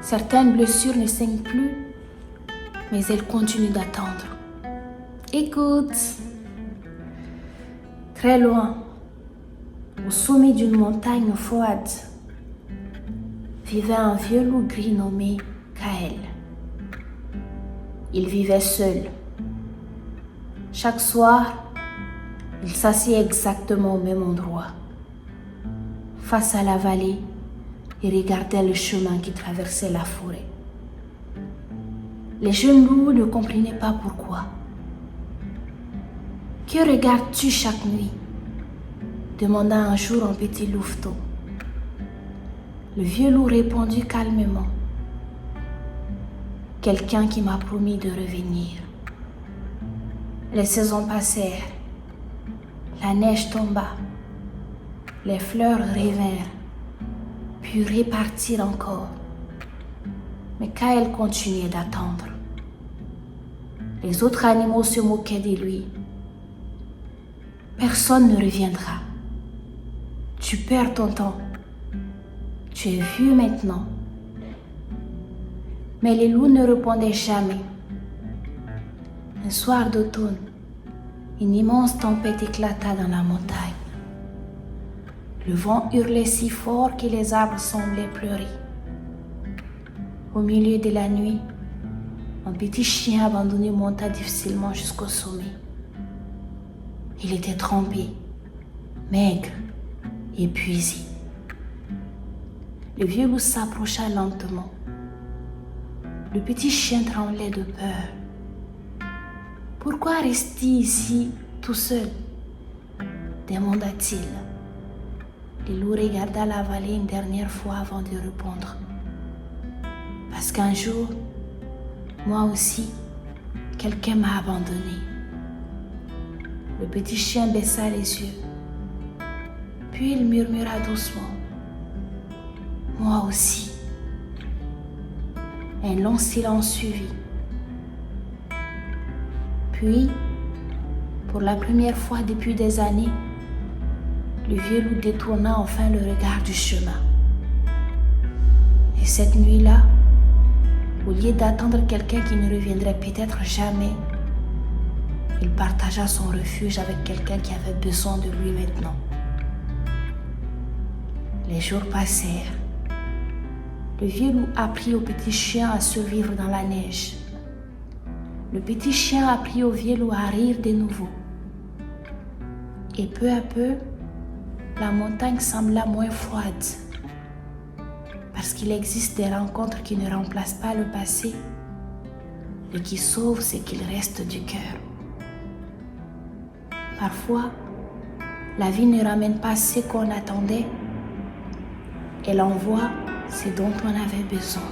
Certaines blessures ne saignent plus, mais elles continuent d'attendre. Écoute, très loin, au sommet d'une montagne froide, vivait un vieux loup gris nommé Kael. Il vivait seul. Chaque soir, il s'assied exactement au même endroit, face à la vallée, et regardait le chemin qui traversait la forêt. Les jeunes loups ne comprenaient pas pourquoi. « Que regardes-tu chaque nuit ?» demanda un jour un petit louveteau. Le vieux loup répondit calmement. « Quelqu'un qui m'a promis de revenir. » Les saisons passèrent. La neige tomba. Les fleurs revinrent, puis repartirent encore. Mais Kael continuait d'attendre. Les autres animaux se moquaient de lui. Personne ne reviendra. Tu perds ton temps. Tu es vieux maintenant. Mais les loups ne répondaient jamais. Un soir d'automne, une immense tempête éclata dans la montagne. Le vent hurlait si fort que les arbres semblaient pleurer. Au milieu de la nuit, un petit chien abandonné monta difficilement jusqu'au sommet. Il était trempé, maigre, épuisé. Le vieux loup s'approcha lentement. Le petit chien tremblait de peur. « Pourquoi restes-tu ici tout seul ?» demanda-t-il. Le loup regarda la vallée une dernière fois avant de répondre. « Parce qu'un jour, moi aussi, quelqu'un m'a abandonné. » Le petit chien baissa les yeux. Puis il murmura doucement. « Moi aussi. » Un long silence suivit. Puis, pour la première fois depuis des années, le vieux loup détourna enfin le regard du chemin. Et cette nuit-là, au lieu d'attendre quelqu'un qui ne reviendrait peut-être jamais, il partagea son refuge avec quelqu'un qui avait besoin de lui maintenant. Les jours passèrent. Le vieux loup apprit au petit chien à survivre dans la neige. Le petit chien apprit au vieux loup à rire de nouveau. Et peu à peu, la montagne sembla moins froide. Parce qu'il existe des rencontres qui ne remplacent pas le passé et qui sauvent ce qu'il reste du cœur. Parfois, la vie ne ramène pas ce qu'on attendait, elle envoie ce dont on avait besoin.